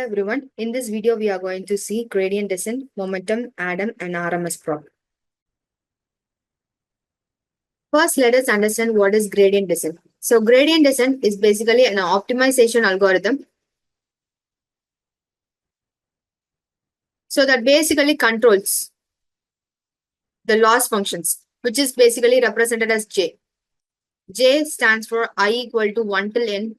Hello everyone. In this video, we are going to see gradient descent, momentum, atom, and RMSprop. First, let us understand what is gradient descent. So, gradient descent is basically an optimization algorithm. So that basically controls the loss functions, which is basically represented as J. J stands for I equal to 1 till n,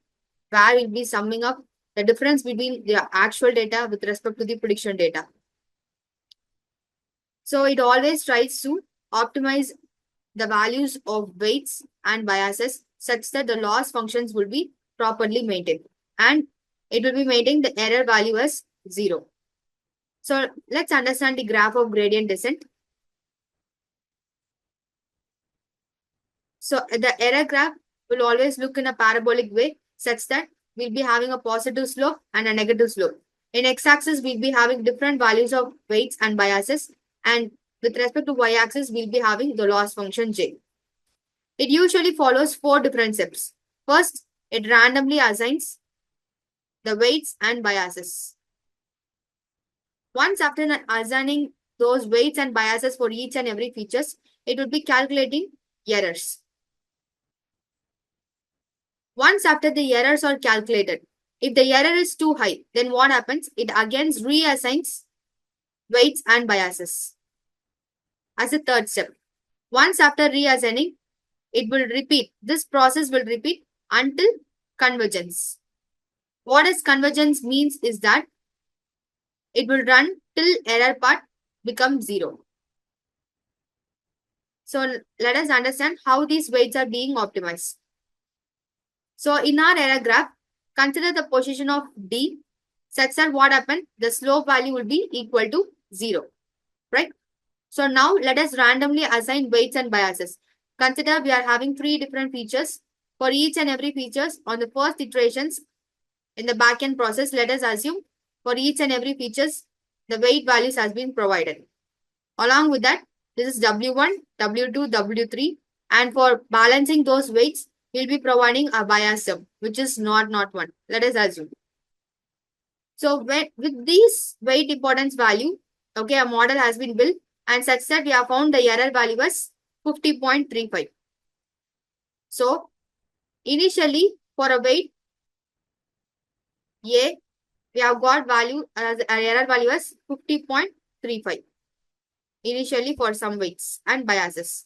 where we'll be summing up the difference between the actual data with respect to the prediction data. So it always tries to optimize the values of weights and biases such that the loss functions will be properly maintained, and it will be maintaining the error value as 0. So let's understand the graph of gradient descent. So the error graph will always look in a parabolic way such that we'll be having a positive slope and a negative slope. In x-axis, we'll be having different values of weights and biases, and with respect to y-axis, we'll be having the loss function J. It usually follows 4 different steps. First, it randomly assigns the weights and biases. Once after assigning those weights and biases for each and every features, it will be calculating errors. Once after the errors are calculated, if the error is too high, then what happens? It again reassigns weights and biases as a third step. Once after reassigning, it will repeat. This process will repeat until convergence. What does convergence means is that it will run till error part becomes 0. So let us understand how these weights are being optimized. So in our error graph, consider the position of D such that what happened? The slope value will be equal to 0, right? So now let us randomly assign weights and biases. Consider we are having 3 different features. For each and every features on the first iterations in the backend process, let us assume for each and every features, the weight values has been provided. Along with that, this is W1, W2, W3, and for balancing those weights, we'll be providing a bias term, which is not 1. Let us assume. So with these weight importance value, okay, a model has been built, and such that we have found the error value as 50.35. So initially for a weight A, we have got value as error value as 50.35 initially for some weights and biases.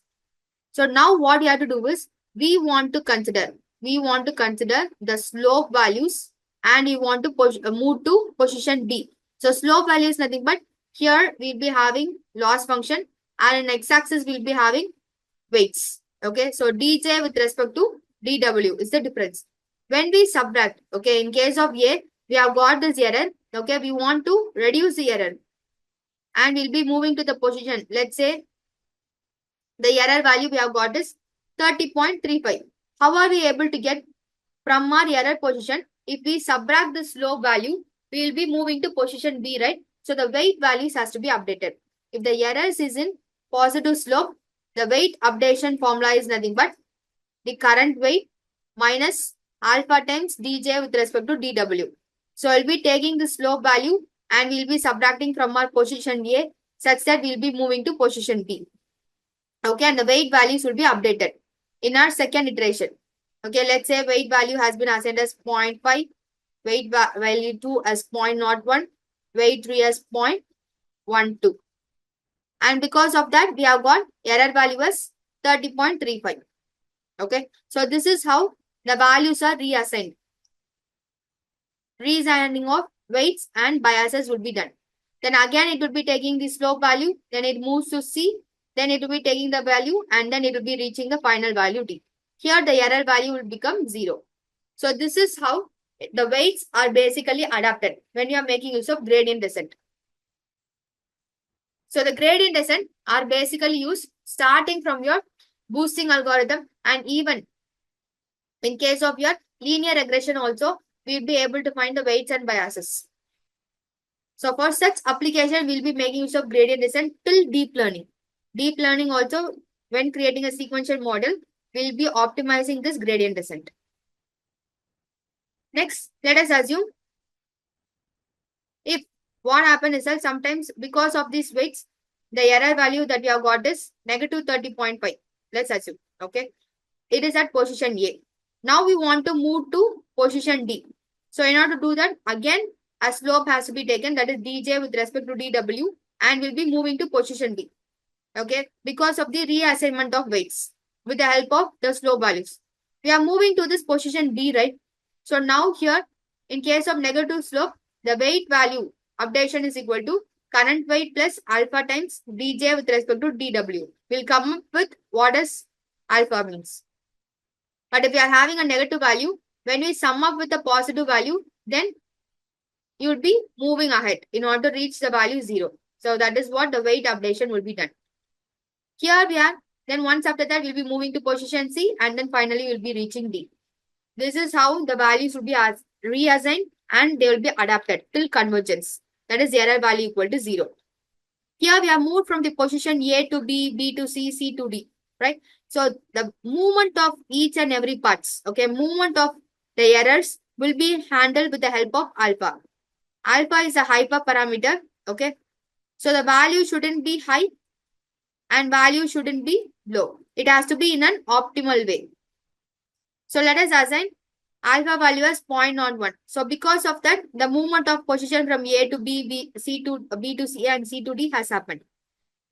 So now what we have to do is we want to consider the slope values, and we want to move to position D. So slope value is nothing but here we'll be having loss function, and in x-axis we'll be having weights. Okay, so dj with respect to dw is the difference. When we subtract, okay, in case of A, we have got this error. Okay, we want to reduce the error, and we'll be moving to the position. Let's say the error value we have got is 30.35. How are we able to get from our error position? If we subtract the slope value, we will be moving to position B, right? So the weight values has to be updated. If the errors is in positive slope, the weight updation formula is nothing but the current weight minus alpha times dj with respect to dw. So I'll be taking the slope value and we'll be subtracting from our position A such that we'll be moving to position B. Okay, and the weight values will be updated in our second iteration. Okay, let's say weight value has been assigned as 0.5, weight value 2 as 0.01, weight 3 as 0.12. And because of that, we have got error value as 30.35. Okay, so this is how the values are reassigned. Reassigning of weights and biases would be done. Then again, it would be taking the slope value, then it moves to C, then it will be taking the value, and then it will be reaching the final value D. Here, the error value will become 0. So this is how the weights are basically adapted when you are making use of gradient descent. So the gradient descent are basically used starting from your boosting algorithm, and even in case of your linear regression also, we will be able to find the weights and biases. So for such application, we will be making use of gradient descent till deep learning. Deep learning also, when creating a sequential model, will be optimizing this gradient descent. Next, let us assume If what happens is that sometimes because of these weights, the error value that we have got is negative 30.5. Let's assume. Okay. It is at position A. Now we want to move to position D. So in order to do that, again, a slope has to be taken, that is dj with respect to dw, and we'll be moving to position D. Okay. Because of the reassignment of weights with the help of the slope values. We are moving to this position D, right? So now here, in case of negative slope, the weight value updation is equal to current weight plus alpha times dj with respect to dw. We'll come up with what is alpha means. But if you are having a negative value, when we sum up with a positive value, then you would be moving ahead in order to reach the value 0. So that is what the weight updation will be done. Here we are. Then once after that, we'll be moving to position C, and then finally we'll be reaching D. This is how the values will be reassigned and they will be adapted till convergence. That is error value equal to 0. Here we have moved from the position A to B, B to C, C to D, right? So the movement of each and every parts, okay, movement of the errors will be handled with the help of alpha. Alpha is a hyperparameter, okay? So the value shouldn't be high and value shouldn't be low. It has to be in an optimal way. So let us assign alpha value as 0.01. So because of that, the movement of position from A to B, C to B to C and C to D has happened.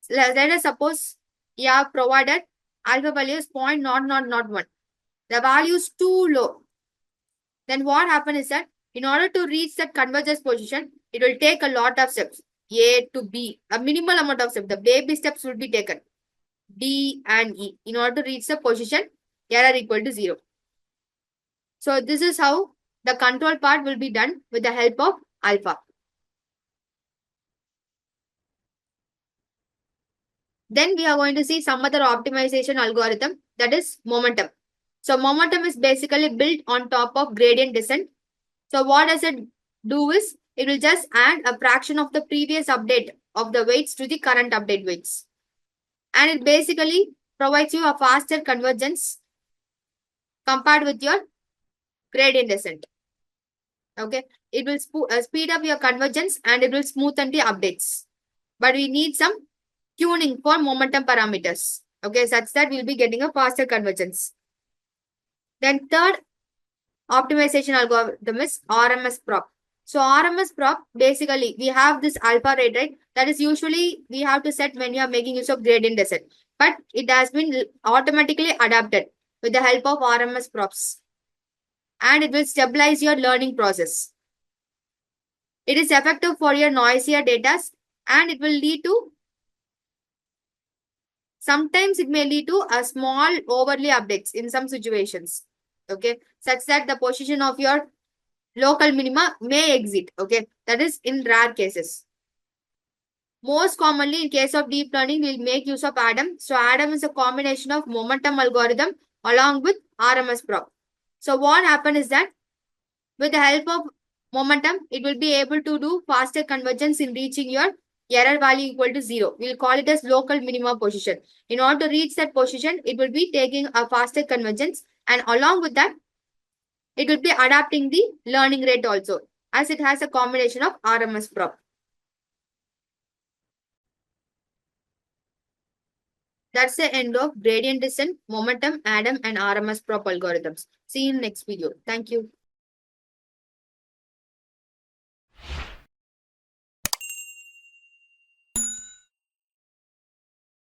So let us suppose you have provided alpha value is 0.0001. The value is too low. Then what happens is that in order to reach that convergence position, it will take a lot of steps. A to B, a minimal amount of steps. The baby steps will be taken. D and E in order to reach the position error equal to 0. So this is how the control part will be done with the help of alpha. Then we are going to see some other optimization algorithm, that is momentum. So momentum is basically built on top of gradient descent. So what does it do is, it will just add a fraction of the previous update of the weights to the current update weights. And it basically provides you a faster convergence compared with your gradient descent. Okay, it will speed up your convergence and it will smoothen the updates. But we need some tuning for momentum parameters. Okay, such that we'll be getting a faster convergence. Then third optimization algorithm is RMSprop. So RMSprop, basically we have this alpha rate, right? That is usually we have to set when you are making use of gradient descent. But it has been automatically adapted with the help of RMSprops. And it will stabilize your learning process. It is effective for your noisier data and it will lead to, sometimes it may lead to a small overlay updates in some situations. Okay, such that the position of your local minima may exit. Okay, that is in rare cases. Most commonly in case of deep learning, we'll make use of ADAM. So ADAM is a combination of momentum algorithm along with RMSprop. So what happens is that with the help of momentum, it will be able to do faster convergence in reaching your error value equal to 0. We'll call it as local minima position. In order to reach that position, it will be taking a faster convergence, and along with that, it will be adapting the learning rate also, as it has a combination of RMSprop. That's the end of gradient descent, momentum, ADAM, and RMSprop algorithms. See you in next video. Thank you.